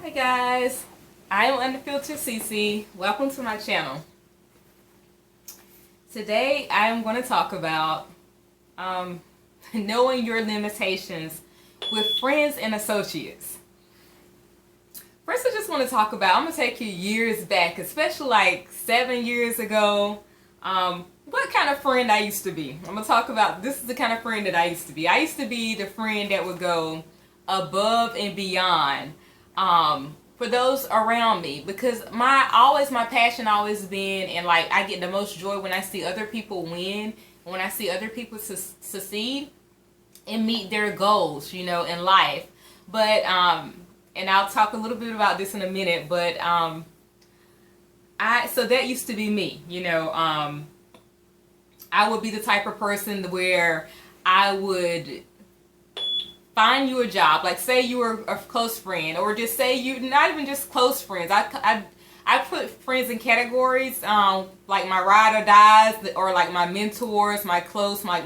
Hi guys, I am Unfiltered Cece. Welcome to my channel. Today I am going to talk about knowing your limitations with friends and associates. First, I just want to talk about, I'm going to take you years back, especially like 7 years ago, what kind of friend I used to be. I'm going to talk about, this is the kind of friend that I used to be. I used to be the friend that would go above and beyond for those around me, because my passion always been, and like I get the most joy when I see other people win, when I see other people succeed and meet their goals, you know, in life. But and I'll talk a little bit about this in a minute, but so that used to be me, you know. I would be the type of person where I would find you a job, like say you were a close friend, or just say you not even just close friends. I put friends in categories, like my ride or dies, or like my mentors, my close, like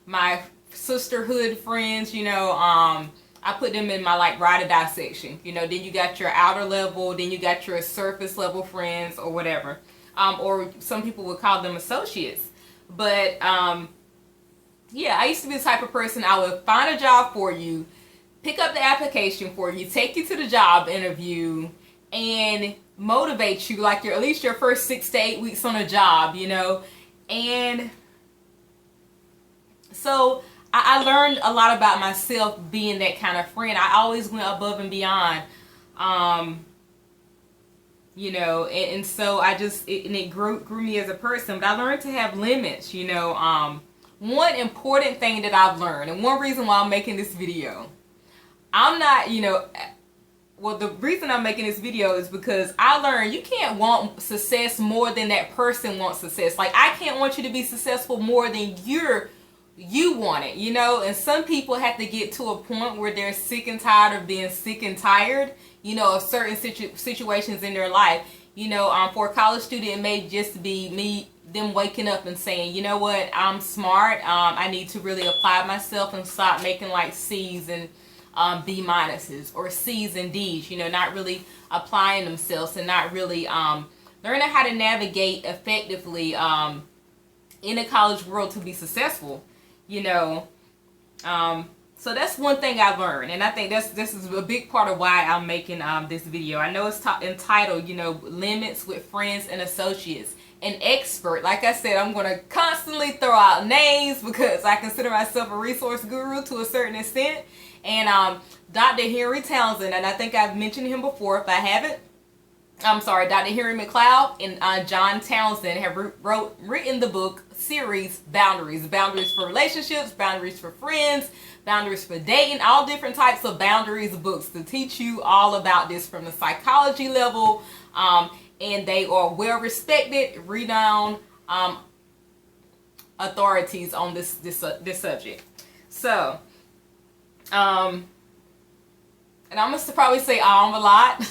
my sisterhood friends, you know. I put them in my like ride or die section, you know. Then you got your outer level, then you got your surface level friends or whatever, or some people would call them associates. But yeah, I used to be the type of person, I would find a job for you, pick up the application for you, take you to the job interview, and motivate you like at least your first 6 to 8 weeks on a job, you know. And so I learned a lot about myself being that kind of friend. I always went above and beyond, you know, and so it grew me as a person. But I learned to have limits, you know. One important thing that I've learned, and one reason why I'm making this video, I'm not, you know, well, the reason I'm making this video is because I learned you can't want success more than that person wants success. Like, I can't want you to be successful more than you want it, you know. And some people have to get to a point where they're sick and tired of being sick and tired, you know, of certain situations in their life. You know, for a college student, it may just be them waking up and saying, you know what, I'm smart, I need to really apply myself and stop making like C's and B minuses, or C's and D's, you know, not really applying themselves and not really learning how to navigate effectively in the college world to be successful, you know. So that's one thing I've learned, and I think this is a big part of why I'm making this video. I know it's entitled, you know, Limits with Friends and Associates. An expert, like I said, I'm going to constantly throw out names because I consider myself a resource guru to a certain extent. And Dr. Henry Townsend, and I think I've mentioned him before. If I haven't, I'm sorry, Dr. Henry McLeod and John Townsend have written the book series Boundaries. Boundaries for relationships, boundaries for friends, boundaries for dating, all different types of boundaries books to teach you all about this from the psychology level. And they are well respected, renowned authorities on this subject. So, and I'm gonna probably say a lot.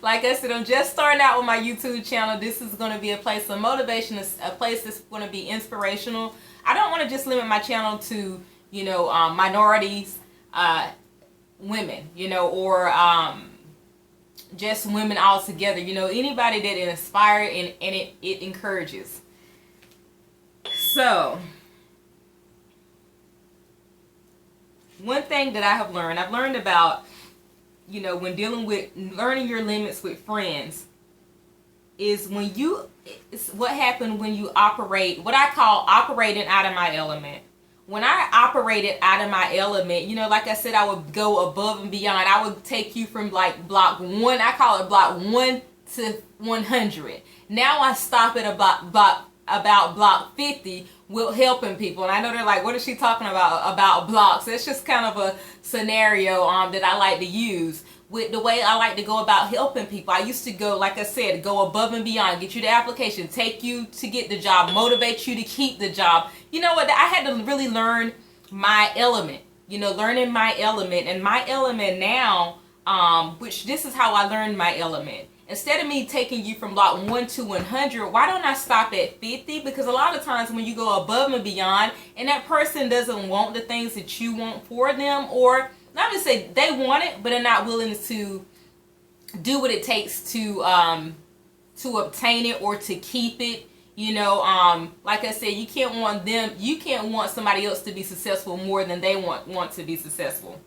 Like I said, I'm just starting out with my YouTube channel. This is going to be a place of motivation, a place that's going to be inspirational. I don't want to just limit my channel to, you know, minorities, women, you know, or just women all together, you know, anybody that inspires and it encourages. So, one thing that I've learned about, you know, when dealing with learning your limits with friends, is when it's what happened when you operate, what I call operating out of my element. When I operated out of my element, you know, like I said, I would go above and beyond. I would take you from like block 1, I call it block 1 to 100. Now I stop at about block 50 with helping people. And I know they're like, what is she talking about blocks? It's just kind of a scenario that I like to use with the way I like to go about helping people. I used to go, like I said, go above and beyond, get you the application, take you to get the job, motivate you to keep the job. You know what? I had to really learn my element, you know, learning my element. And my element now, which this is how I learned my element. Instead of me taking you from block 1 to 100, why don't I stop at 50? Because a lot of times when you go above and beyond and that person doesn't want the things that you want for them, or not to say they want it, but they're not willing to do what it takes to obtain it or to keep it. You know, like I said, you can't want somebody else to be successful more than they want to be successful.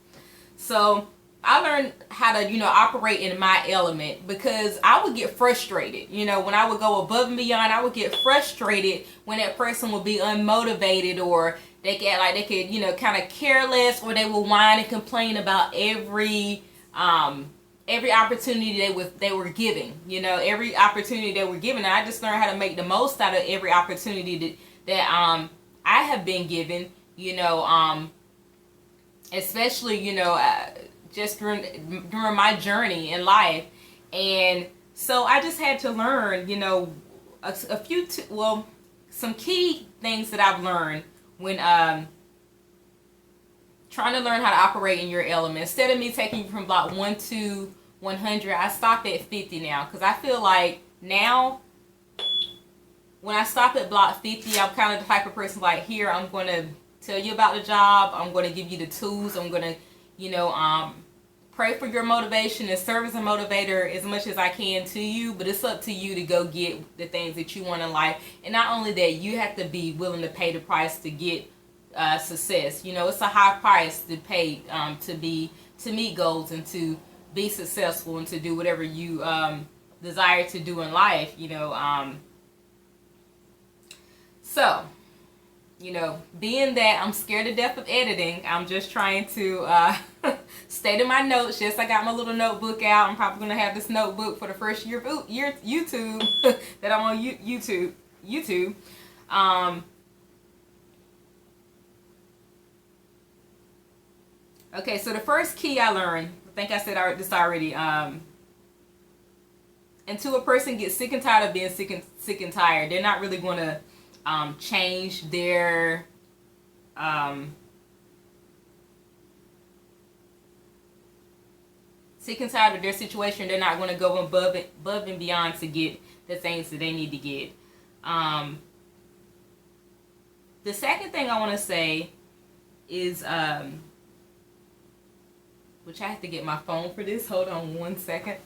So I learned how to, operate in my element, because I would get frustrated. When I would go above and beyond, I would get frustrated when that person would be unmotivated, or they get like they could, kind of careless, or they would whine and complain about every opportunity they were giving. Every opportunity they were given. And I just learned how to make the most out of every opportunity that I have been given. Especially just during my journey in life. And so I just had to learn, some key things that I've learned when trying to learn how to operate in your element. Instead of me taking you from block 1 to 100, I stop at 50 now, because I feel like now when I stop at block 50, I'm kind of the type of person like, here, I'm going to tell you about the job, I'm going to give you the tools, I'm going to pray for your motivation and serve as a motivator as much as I can to you, but it's up to you to go get the things that you want in life. And not only that, you have to be willing to pay the price to get success. It's a high price to pay to meet goals and to be successful and to do whatever you desire to do in life. So being that I'm scared to death of editing, I'm just trying to stay to my notes. Yes, I got my little notebook out. I'm probably going to have this notebook for the first year of YouTube that I'm on YouTube. Okay, so the first key I learned, I think I said this already, until a person gets sick and tired of being sick and tired, they're not really going to change their sick and tired of their situation. They're not going to go above and beyond to get the things that they need to get. The second thing I want to say is, which I have to get my phone for this. Hold on one second.